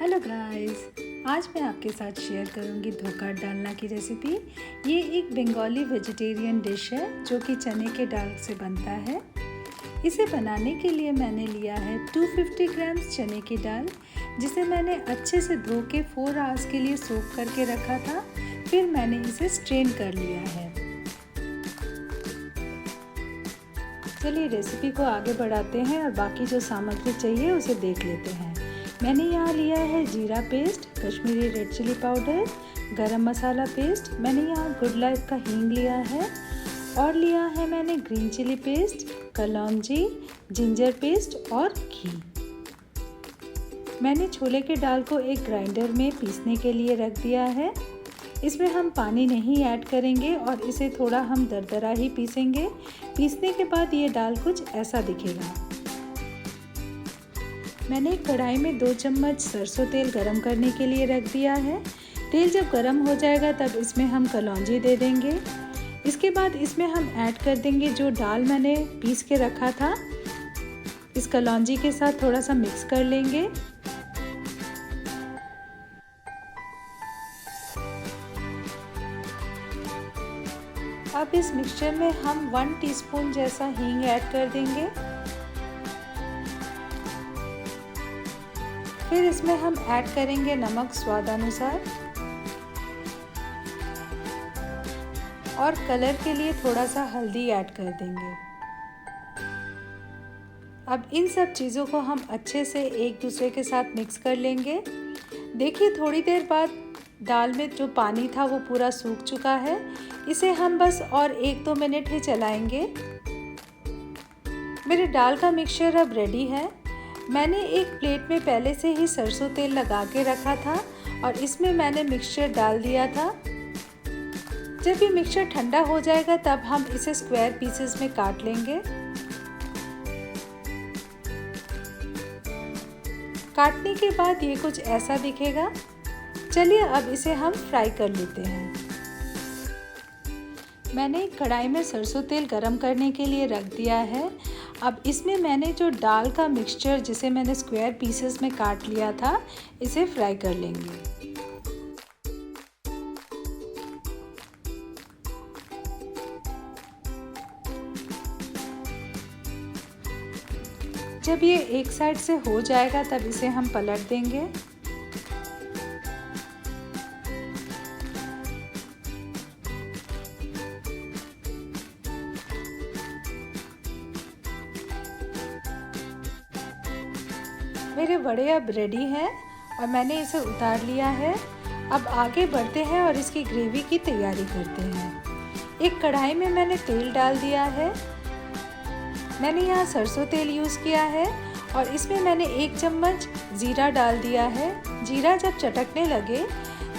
Hello guys, आज मैं आपके साथ शेयर करूंगी धोखा डालना की रेसिपी। ये एक बंगाली वेजिटेरियन डिश है जो कि चने के दाल से बनता है। इसे बनाने के लिए मैंने लिया है 250 ग्राम चने की दाल, जिसे मैंने अच्छे से धो के 4 आवर्स के लिए सोक करके रखा था। फिर मैंने इसे स्ट्रेन कर लिया है। चलिए रेसिपी को आगे बढ़ाते हैं और बाकी जो सामग्री चाहिए उसे देख लेते हैं। मैंने यहाँ लिया है जीरा paste, Kashmiri red chili powder, garam masala paste, मैंने यहाँ गुड लाइफ का हींग लिया है और लिया है मैंने ग्रीन चिली पेस्ट, कलौंजी, जिंजर पेस्ट और घी। मैंने छोले के दाल को एक ग्राइंडर में पीसने के लिए रख दिया है। इसमें हम पानी नहीं ऐड करेंगे और इसे थोड़ा हम दरदरा ही पीसेंगे। पीसने के बाद ये दाल कुछ ऐसा दिखेगा। मैंने एक कढ़ाई में 2 चम्मच सरसों तेल गरम करने के लिए रख दिया है। तेल जब गरम हो जाएगा तब इसमें हम कलौंजी दे देंगे। इसके बाद इसमें हम ऐड कर देंगे जो दाल मैंने पीस के रखा था। इस कलौंजी के साथ थोड़ा सा मिक्स कर लेंगे। अब इस मिक्सचर में हम 1 टीस्पून जैसा हींग ऐड कर देंगे। फिर इसमें हम ऐड करेंगे नमक स्वादानुसार और कलर के लिए थोड़ा सा हल्दी ऐड कर देंगे। अब इन सब चीज़ों को हम अच्छे से एक दूसरे के साथ मिक्स कर लेंगे। देखिए थोड़ी देर बाद दाल में जो पानी था वो पूरा सूख चुका है। इसे हम बस और 1-2 मिनट ही चलाएंगे। मेरे दाल का मिक्सचर अब रेडी है। मैंने एक प्लेट में पहले से ही सरसों तेल लगा के रखा था और इसमें मैंने मिक्सचर डाल दिया था। जब ये मिक्सचर ठंडा हो जाएगा तब हम इसे स्क्वायर पीसेस में काट लेंगे। काटने के बाद ये कुछ ऐसा दिखेगा। चलिए अब इसे हम फ्राई कर लेते हैं। मैंने एक कढ़ाई में सरसों तेल गरम करने के लिए रख दिया है। अब इसमें मैंने जो दाल का मिक्सचर जिसे मैंने स्क्वायर पीसेस में काट लिया था, इसे फ्राई कर लेंगे। जब ये एक साइड से हो जाएगा तब इसे हम पलट देंगे। मेरे वड़े अब रेडी हैं और मैंने इसे उतार लिया है। अब आगे बढ़ते हैं और इसकी ग्रेवी की तैयारी करते हैं। एक कढ़ाई में मैंने तेल डाल दिया है। मैंने यहाँ सरसों तेल यूज़ किया है और इसमें मैंने 1 चम्मच जीरा डाल दिया है। जीरा जब चटकने लगे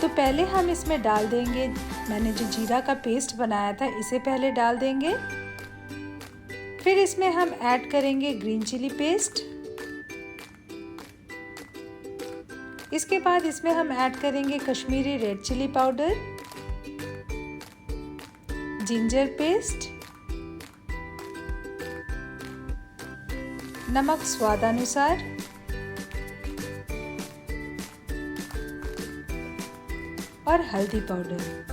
तो पहले हम इसमें डाल देंगे मैंने जो जीरा का पेस्ट बनाया था, इसे पहले डाल देंगे। फिर इसमें हम ऐड करेंगे ग्रीन चिली पेस्ट। इसके बाद इसमें हम ऐड करेंगे Kashmiri red chili powder, ginger paste, नमक स्वादानुसार और हल्दी पाउडर।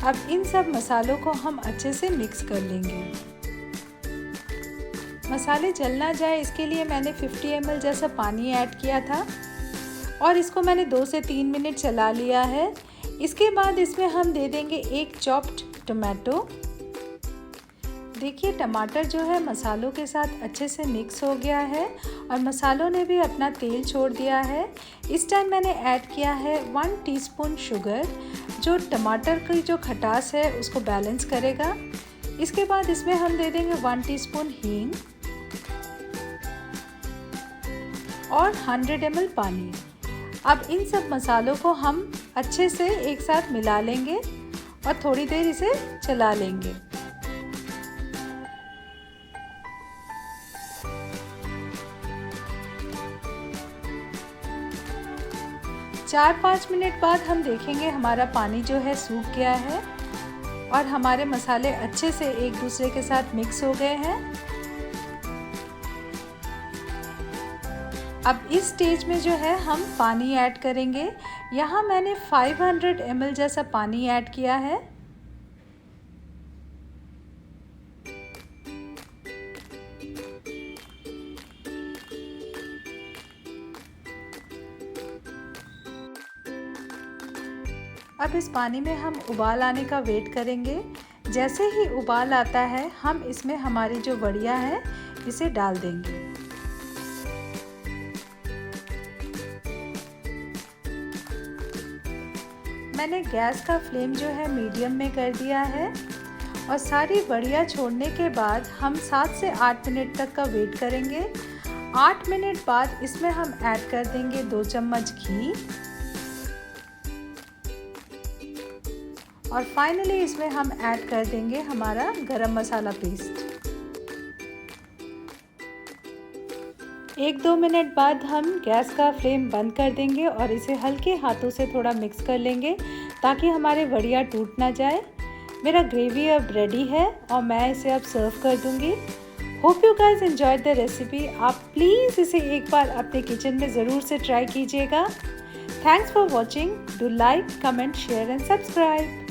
अब इन सब मसालों को हम अच्छे से मिक्स कर लेंगे। मसाले जल ना जाए इसके लिए मैंने 50 ml जैसा पानी ऐड किया था और इसको मैंने 2 से 3 मिनट चला लिया है। इसके बाद इसमें हम दे देंगे 1 चॉप्ड टमाटो। देखिए टमाटर जो है मसालों के साथ अच्छे से मिक्स हो गया है और मसालों ने भी अपना तेल छोड़ दिया है। इस टाइम मैंने ऐड किया है 1 टीस्पून शुगर, जो टमाटर की जो खटास है उसको बैलेंस करेगा। इसके बाद इसमें हम दे देंगे 1 टीस्पून हींग और 100 ml पानी। अब इन सब मसालों को हम अच्छे से एक साथ मिला लेंगे और थोड़ी देर इसे चला लेंगे। चार 5 मिनट बाद हम देखेंगे हमारा पानी जो है सूख गया है और हमारे मसाले अच्छे से एक दूसरे के साथ मिक्स हो गए हैं। अब इस स्टेज में जो है हम पानी ऐड करेंगे। यहाँ मैंने 500 ml जैसा पानी ऐड किया है। अब इस पानी में हम उबाल आने का वेट करेंगे। जैसे ही उबाल आता है हम इसमें हमारी जो वड़ियाँ है इसे डाल देंगे। मैंने गैस का फ्लेम जो है मीडियम में कर दिया है और सारी वड़ियाँ छोड़ने के बाद हम 7 से 8 मिनट तक का वेट करेंगे। 8 मिनट बाद इसमें हम ऐड कर देंगे 2 चम्मच घी और फाइनली इसमें हम ऐड कर देंगे हमारा गरम मसाला पेस्ट। 1-2 मिनट बाद हम गैस का फ्लेम बंद कर देंगे और इसे हल्के हाथों से थोड़ा मिक्स कर लेंगे ताकि हमारे वड़ियाँ टूट ना जाए। मेरा ग्रेवी अब रेडी है और मैं इसे अब सर्व कर दूंगी। Hope you guys enjoyed the recipe. आप प्लीज़ इसे एक बार अपने किचन में ज़रूर से ट्राई कीजिएगा। Thanks for watching. Do like, comment, share and subscribe.